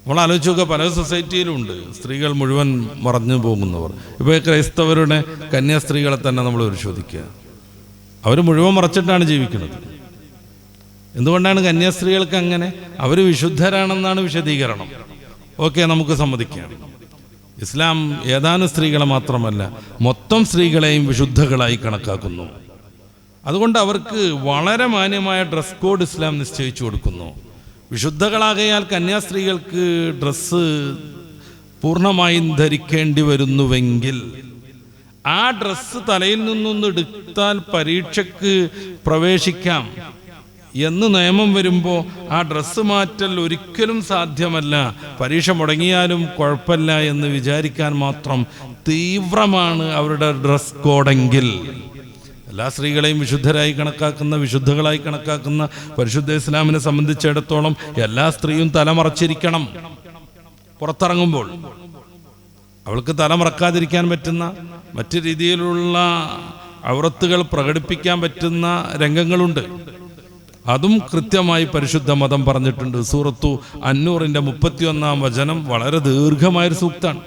നമ്മൾ ആലോചിച്ച് നോക്കുക, പല സൊസൈറ്റിയിലും ഉണ്ട് സ്ത്രീകൾ മുഴുവൻ മറഞ്ഞു പോകുന്നവർ. ഇപ്പോൾ ക്രൈസ്തവരുടെ കന്യാസ്ത്രീകളെ തന്നെ നമ്മൾ പരിശോധിക്കുക, അവർ മുഴുവൻ മറച്ചിട്ടാണ് ജീവിക്കുന്നത്. എന്തുകൊണ്ടാണ് കന്യാസ്ത്രീകൾക്ക് അങ്ങനെ? അവർ വിശുദ്ധരാണെന്നാണ് വിശദീകരണം. ഓക്കെ, നമുക്ക് സമ്മതിക്കാം. ഇസ്ലാം ഏതാനും സ്ത്രീകളെ മാത്രമല്ല, മൊത്തം സ്ത്രീകളെയും വിശുദ്ധകളായി കണക്കാക്കുന്നു. അതുകൊണ്ട് അവർക്ക് വളരെ മാന്യമായ ഡ്രസ് കോഡ് ഇസ്ലാം നിശ്ചയിച്ചു കൊടുക്കുന്നു. വിശുദ്ധകളാകയാൽ കന്യാസ്ത്രീകൾക്ക് ഡ്രസ്സ് പൂർണ്ണമായും ധരിക്കേണ്ടി വരുന്നുവെങ്കിൽ ആ ഡ്രസ്സ് തലയിൽ നിന്നൊന്ന് എടുത്താൽ പരീക്ഷയ്ക്ക് പ്രവേശിക്കാം എന്ന് നിയമം വരുമ്പോൾ ആ ഡ്രസ്സ് മാറ്റൽ ഒരിക്കലും സാധ്യമല്ല, പരീക്ഷ മുടങ്ങിയാലും കുഴപ്പമില്ല എന്ന് വിചാരിക്കാൻ മാത്രം തീവ്രമാണ് അവരുടെ ഡ്രസ് കോഡെങ്കിൽ, എല്ലാ സ്ത്രീകളെയും വിശുദ്ധരായി കണക്കാക്കുന്ന, വിശുദ്ധകളായി കണക്കാക്കുന്ന പരിശുദ്ധ ഇസ്ലാമിനെ സംബന്ധിച്ചിടത്തോളം എല്ലാ സ്ത്രീയും തലമറച്ചിരിക്കണം. പുറത്തിറങ്ങുമ്പോൾ അവൾക്ക് തലമറക്കാതിരിക്കാൻ പറ്റുന്ന മറ്റു രീതിയിലുള്ള ഔറത്തുകൾ പ്രകടിപ്പിക്കാൻ പറ്റുന്ന രംഗങ്ങളുണ്ട്. അതും കൃത്യമായി പരിശുദ്ധ മതം പറഞ്ഞിട്ടുണ്ട്. സൂറത്തു അന്നൂറിന്റെ 31-ാം വചനം വളരെ ദീർഘമായൊരു സൂക്താണ്.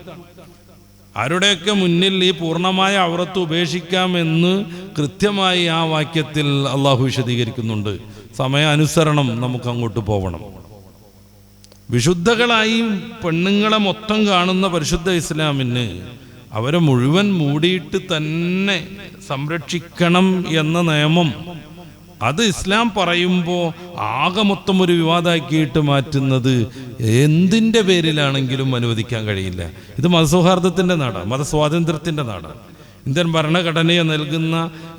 ആരുടെയൊക്കെ മുന്നിൽ ഈ പൂർണ്ണമായ ഔറത്ത് ഉപേക്ഷിക്കാമെന്ന് കൃത്യമായി ആ വാക്യത്തിൽ അള്ളാഹു വിശദീകരിക്കുന്നുണ്ട്. സമയാനുസരണം നമുക്ക് അങ്ങോട്ട് പോകണം. വിശുദ്ധകളായി പെണ്ണുങ്ങളെ മൊത്തം കാണുന്ന പരിശുദ്ധ ഇസ്ലാമിന് അവരെ മുഴുവൻ മൂടിയിട്ട് തന്നെ സംരക്ഷിക്കണം എന്ന നിയമം, അത് ഇസ്ലാം പറയുമ്പോൾ ആകെ മൊത്തം ഒരു വിവാദമാക്കിയിട്ട് മാറ്റുന്നത് എന്തിൻ്റെ പേരിലാണെങ്കിലും അനുവദിക്കാൻ കഴിയില്ല. ഇത് മതസൗഹാർദ്ദത്തിൻ്റെ നാടാണ്, മതസ്വാതന്ത്ര്യത്തിൻ്റെ നാടാണ്. ഇന്ത്യൻ ഭരണഘടനയെ നൽകുന്ന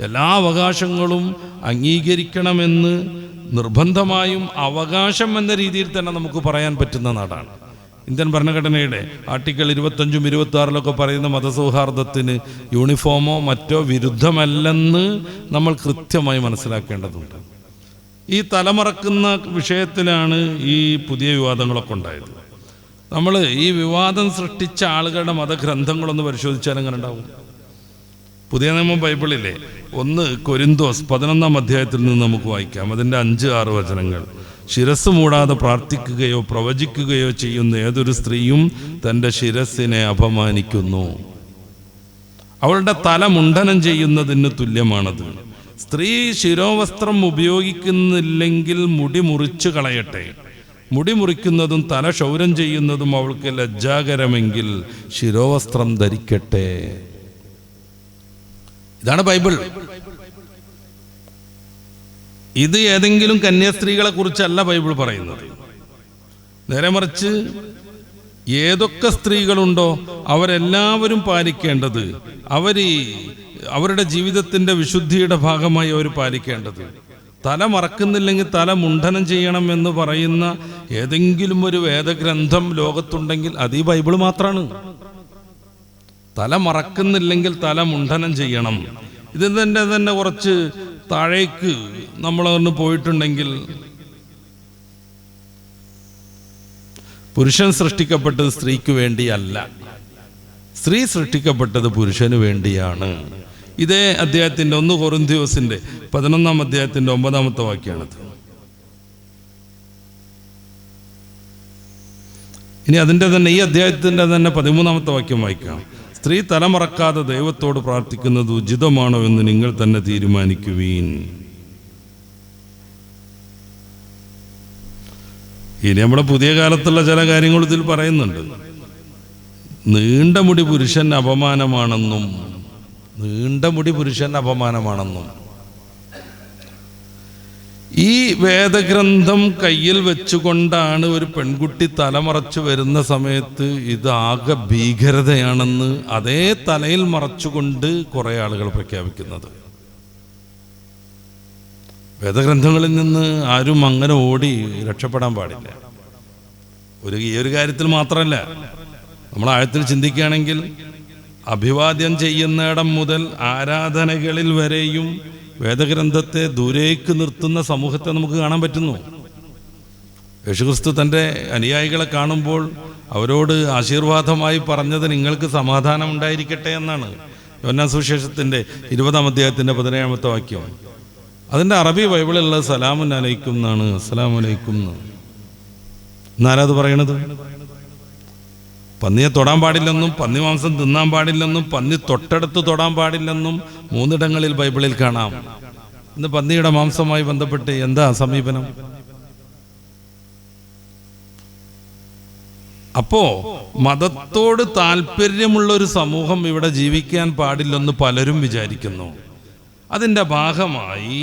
എല്ലാ അവകാശങ്ങളും അംഗീകരിക്കണമെന്ന് നിർബന്ധമായും അവകാശം എന്ന രീതിയിൽ തന്നെ നമുക്ക് പറയാൻ പറ്റുന്ന നാടാണ്. ഇന്ത്യൻ ഭരണഘടനയുടെ ആർട്ടിക്കിൾ 25-ഉം 26-ലൊക്കെ പറയുന്ന മതസൗഹാർദ്ദത്തിന് യൂണിഫോമോ മറ്റോ വിരുദ്ധമല്ലെന്ന് നമ്മൾ കൃത്യമായി മനസ്സിലാക്കേണ്ടതുണ്ട്. ഈ തലമറക്കുന്ന വിഷയത്തിലാണ് ഈ പുതിയ വിവാദങ്ങളൊക്കെ ഉണ്ടായത്. നമ്മൾ ഈ വിവാദം സൃഷ്ടിച്ച ആളുകളുടെ മതഗ്രന്ഥങ്ങളൊന്ന് പരിശോധിച്ചാൽ എങ്ങനെ ഉണ്ടാവും? പുതിയ നിയമം ബൈബിളിലെ 1 കൊരിന്തോസ് 11-ാം അധ്യായത്തിൽ നിന്ന് നമുക്ക് വായിക്കാം. അതിൻ്റെ 5-6 വചനങ്ങൾ. ശിരസ് മൂടാതെ പ്രാർത്ഥിക്കുകയോ പ്രവചിക്കുകയോ ചെയ്യുന്ന ഏതൊരു സ്ത്രീയും തൻ്റെ ശിരസിനെ അപമാനിക്കുന്നു. അവളുടെ തല മുണ്ഡനം ചെയ്യുന്നതിന് തുല്യമാണത്. സ്ത്രീ ശിരോവസ്ത്രം ഉപയോഗിക്കുന്നില്ലെങ്കിൽ മുടി മുറിച്ചു കളയട്ടെ. മുടി മുറിക്കുന്നതും തല ക്ഷൗരം ചെയ്യുന്നതും അവൾക്ക് ലജ്ജാകരമെങ്കിൽ ശിരോവസ്ത്രം ധരിക്കട്ടെ. ഇതാണ് ബൈബിൾ. ഇത് ഏതെങ്കിലും കന്യാസ്ത്രീകളെ കുറിച്ചല്ല ബൈബിൾ പറയുന്നത്. നേരെ മറിച്ച് ഏതൊക്കെ സ്ത്രീകളുണ്ടോ അവരെല്ലാവരും പാലിക്കേണ്ടത്, അവരുടെ ജീവിതത്തിൻ്റെ വിശുദ്ധിയുടെ ഭാഗമായി അവർ പാലിക്കേണ്ടത്. തല മറക്കുന്നില്ലെങ്കിൽ തല മുണ്ഡനം ചെയ്യണം എന്ന് പറയുന്ന ഏതെങ്കിലും ഒരു വേദഗ്രന്ഥം ലോകത്തുണ്ടെങ്കിൽ അത് ഈ ബൈബിൾ മാത്രമാണ്. തല മറക്കുന്നില്ലെങ്കിൽ തല മുണ്ഡനം ചെയ്യണം. ഇതിൻ്റെ തന്നെ കുറച്ച് താഴേക്ക് നമ്മളൊന്ന് പോയിട്ടുണ്ടെങ്കിൽ, പുരുഷൻ സൃഷ്ടിക്കപ്പെട്ടത് സ്ത്രീക്ക് വേണ്ടിയല്ല, സ്ത്രീ സൃഷ്ടിക്കപ്പെട്ടത് പുരുഷന് വേണ്ടിയാണ്. ഇതേ അധ്യായത്തിൻ്റെ 1 കൊരിന്തോസിന്റെ 11-ാം അധ്യായത്തിൻ്റെ 9-ാമത്തെ വാക്യാണത്. ഇനി അതിൻ്റെ തന്നെ ഈ അധ്യായത്തിൻ്റെ തന്നെ 13-ാമത്തെ വാക്യം വായിക്കാം. സ്ത്രീ തലമറക്കാതെ ദൈവത്തോട് പ്രാർത്ഥിക്കുന്നത് ഉചിതമാണോ എന്ന് നിങ്ങൾ തന്നെ തീരുമാനിക്കുവീൻ. ഇനി നമ്മുടെ പുതിയ കാലത്തുള്ള ചില കാര്യങ്ങൾ ഇതിൽ പറയുന്നുണ്ട്. നീണ്ട മുടി പുരുഷൻ അപമാനമാണെന്നും, നീണ്ട മുടി പുരുഷൻ അപമാനമാണെന്നും. ഈ വേദഗ്രന്ഥം കയ്യിൽ വെച്ചുകൊണ്ടാണ് ഒരു പെൺകുട്ടി തലമറച്ചു വരുന്ന സമയത്ത് ഇത് ആകെ ഭീകരതയാണെന്ന് അതേ തലയിൽ മറച്ചുകൊണ്ട് കുറെ ആളുകൾ പ്രഖ്യാപിക്കുന്നത്. വേദഗ്രന്ഥങ്ങളിൽ നിന്ന് ആരും അങ്ങനെ ഓടി രക്ഷപ്പെടാൻ പാടില്ല. ഈ ഒരു കാര്യത്തിൽ മാത്രമല്ല, നമ്മൾ ആഴത്തിൽ ചിന്തിക്കുകയാണെങ്കിൽ അഭിവാദ്യം ചെയ്യുന്നിടം മുതൽ ആരാധനകളിൽ വരെയും വേദഗ്രന്ഥത്തെ ദൂരേക്ക് നിർത്തുന്ന സമൂഹത്തെ നമുക്ക് കാണാൻ പറ്റുന്നു. യേശുക്രിസ്തു തൻ്റെ അനുയായികളെ കാണുമ്പോൾ അവരോട് ആശീർവാദമായി പറഞ്ഞത് നിങ്ങൾക്ക് സമാധാനം ഉണ്ടായിരിക്കട്ടെ എന്നാണ്. യോഹന്നാൻ സുവിശേഷത്തിൻ്റെ 20-ാം അധ്യായത്തിൻ്റെ 17-ാമത്തെ വാക്യം. അതിൻ്റെ അറബി ബൈബിളിലുള്ള സലാമുൻ അലൈക്കും എന്നാണ്. അസ്സലാമു അലൈക്കും എന്നാരത് പറയണത്? പന്നിയെ തൊടാൻ പാടില്ലെന്നും പന്നി മാംസം തിന്നാൻ പാടില്ലെന്നും പന്നി തൊട്ടടുത്ത് തൊടാൻ പാടില്ലെന്നും 3 ഇടങ്ങളിൽ ബൈബിളിൽ കാണാം. ഇന്ന് പന്നിയുടെ മാംസവുമായി ബന്ധപ്പെട്ട് എന്താ സമീപനം? അപ്പോ മതത്തോട് താല്പര്യമുള്ള ഒരു സമൂഹം ഇവിടെ ജീവിക്കാൻ പാടില്ലെന്ന് പലരും വിചാരിക്കുന്നു. അതിൻ്റെ ഭാഗമായി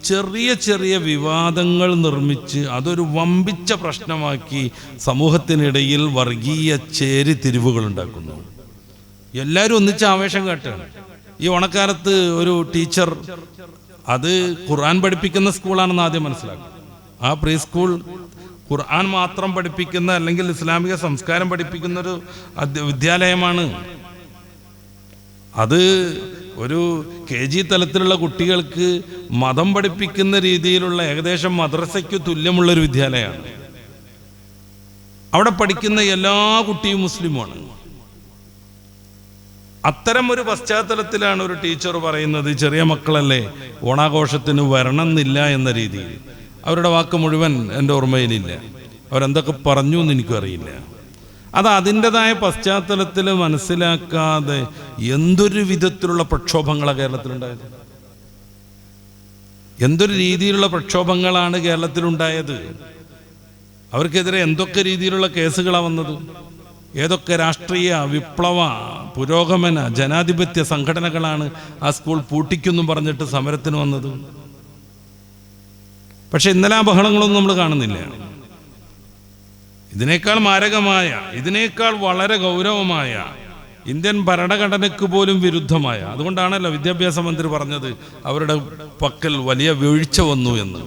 ചെറിയ ചെറിയ വിവാദങ്ങൾ നിർമ്മിച്ച് അതൊരു വമ്പിച്ച പ്രശ്നമാക്കി സമൂഹത്തിനിടയിൽ വർഗീയ ചേരിതിരിവുകൾ ഉണ്ടാക്കുന്നു. എല്ലാവരും ഒന്നിച്ച് ആവേശം കാട്ടുകയാണ്. ഈ ഓണക്കാലത്ത് ഒരു ടീച്ചർ, അത് ഖുർആൻ പഠിപ്പിക്കുന്ന സ്കൂളാണെന്ന് ആദ്യം മനസ്സിലാക്കും. ആ പ്രീ സ്കൂൾ ഖുർആൻ മാത്രം പഠിപ്പിക്കുന്ന അല്ലെങ്കിൽ ഇസ്ലാമിക സംസ്കാരം പഠിപ്പിക്കുന്ന ഒരു വിദ്യാലയമാണ്. അത് ഒരു KG തലത്തിലുള്ള കുട്ടികൾക്ക് മതം പഠിപ്പിക്കുന്ന രീതിയിലുള്ള ഏകദേശം മദ്രസയ്ക്ക് തുല്യമുള്ളൊരു വിദ്യാലയമാണ്. അവിടെ പഠിക്കുന്ന എല്ലാ കുട്ടിയും മുസ്ലിമാണ്. അത്തരം ഒരു പശ്ചാത്തലത്തിലാണ് ഒരു ടീച്ചർ പറയുന്നത്, ചെറിയ മക്കളല്ലേ, ഓണാഘോഷത്തിന് വരണമെന്നില്ല എന്ന രീതിയിൽ. അവരുടെ വാക്ക് മുഴുവൻ എൻ്റെ ഓർമ്മയിലില്ല, അവരെന്തൊക്കെ പറഞ്ഞു എന്ന് എനിക്കും അറിയില്ല. അത് അതിൻ്റെതായ പശ്ചാത്തലത്തിൽ മനസ്സിലാക്കാതെ എന്തൊരു വിധത്തിലുള്ള പ്രക്ഷോഭങ്ങളാണ് കേരളത്തിലുണ്ടായത്, എന്തൊരു രീതിയിലുള്ള പ്രക്ഷോഭങ്ങളാണ് കേരളത്തിലുണ്ടായത്. അവർക്കെതിരെ എന്തൊക്കെ രീതിയിലുള്ള കേസുകളാണ് വന്നത്, ഏതൊക്കെ രാഷ്ട്രീയ വിപ്ലവ പുരോഗമന ജനാധിപത്യ സംഘടനകളാണ് ആ സ്കൂൾ പൂട്ടിക്കുന്നും പറഞ്ഞിട്ട് സമരത്തിന് വന്നത്. പക്ഷെ ഇന്നലെ ആ ബഹളങ്ങളൊന്നും നമ്മൾ കാണുന്നില്ല. ഇതിനേക്കാൾ മാരകമായ, ഇതിനേക്കാൾ വളരെ ഗൗരവമായ, ഇന്ത്യൻ ഭരണഘടനയ്ക്ക് പോലും വിരുദ്ധമായ, അതുകൊണ്ടാണല്ലോ വിദ്യാഭ്യാസ മന്ത്രി പറഞ്ഞത് അവരുടെ പക്കൽ വലിയ വീഴ്ച വന്നു എന്ന്.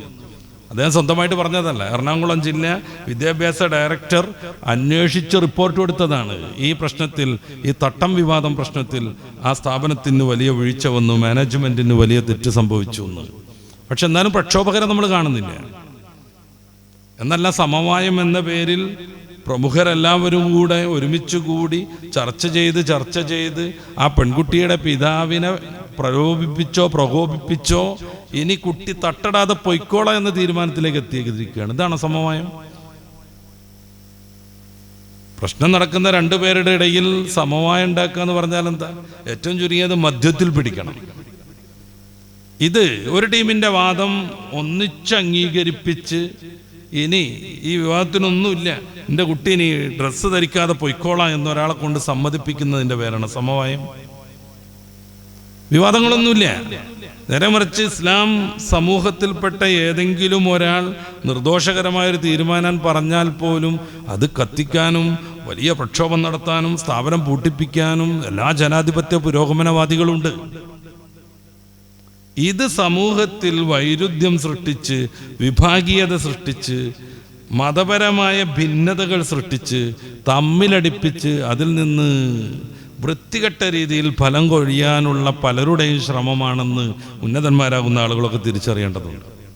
അദ്ദേഹം സ്വന്തമായിട്ട് പറഞ്ഞതല്ല, എറണാകുളം ജില്ലാ വിദ്യാഭ്യാസ ഡയറക്ടർ അന്വേഷിച്ച് റിപ്പോർട്ട് കൊടുത്തതാണ്. ഈ പ്രശ്നത്തിൽ, ഈ തട്ടം വിവാദം പ്രശ്നത്തിൽ ആ സ്ഥാപനത്തിന് വലിയ വീഴ്ച വന്നു, മാനേജ്മെന്റിന് വലിയ തെറ്റ് സംഭവിച്ചു എന്ന്. പക്ഷെ എന്നാലും പ്രക്ഷോഭകരെ നമ്മൾ കാണുന്നില്ല. എന്നല്ല, സമവായം എന്ന പേരിൽ പ്രമുഖരെല്ലാവരും കൂടെ ഒരുമിച്ച് കൂടി ചർച്ച ചെയ്ത് ആ പെൺകുട്ടിയുടെ പിതാവിനെ പ്രകോപിപ്പിച്ചോ ഇനി കുട്ടി തട്ടടാതെ പൊയ്ക്കോളാം എന്ന തീരുമാനത്തിലേക്ക് എത്തിയിരിക്കുകയാണ്. ഇതാണ് സമവായം. പ്രശ്നം നടക്കുന്ന 2 പേരുടെ ഇടയിൽ സമവായം ഉണ്ടാക്കുക എന്ന് പറഞ്ഞാൽ എന്താ? ഏറ്റവും ചുരുങ്ങിയത് മധ്യത്തിൽ പിടിക്കണം. ഇത് ഒരു ടീമിന്റെ വാദം ഒന്നിച്ച് അംഗീകരിപ്പിച്ച് ഇനി ഈ വിവാദത്തിനൊന്നുമില്ല, എൻ്റെ കുട്ടി ഇനി ഡ്രസ്സ് ധരിക്കാതെ പൊയ്ക്കോളാം എന്നൊരാളെ കൊണ്ട് സമ്മതിപ്പിക്കുന്നതിൻ്റെ പേരാണ് സമവായം. വിവാദങ്ങളൊന്നുമില്ല. നേരെ മറിച്ച് ഇസ്ലാം സമൂഹത്തിൽപ്പെട്ട ഏതെങ്കിലും ഒരാൾ നിർദോഷകരമായൊരു തീരുമാനം പറഞ്ഞാൽ പോലും അത് കത്തിക്കാനും വലിയ പ്രക്ഷോഭം നടത്താനും സ്ഥാപനം പൂട്ടിപ്പിക്കാനും എല്ലാ ജനാധിപത്യ പുരോഗമനവാദികളുണ്ട്. ഇത് സമൂഹത്തിൽ വൈരുദ്ധ്യം സൃഷ്ടിച്ച്, വിഭാഗീയത സൃഷ്ടിച്ച്, മതപരമായ ഭിന്നതകൾ സൃഷ്ടിച്ച്, തമ്മിലടിപ്പിച്ച് അതിൽ നിന്ന് വൃത്തികെട്ട രീതിയിൽ ഫലം കൊഴിയാനുള്ള പലരുടെയും ശ്രമമാണെന്ന് ഉന്നതന്മാരാകുന്ന ആളുകളൊക്കെ തിരിച്ചറിയേണ്ടതുണ്ട്.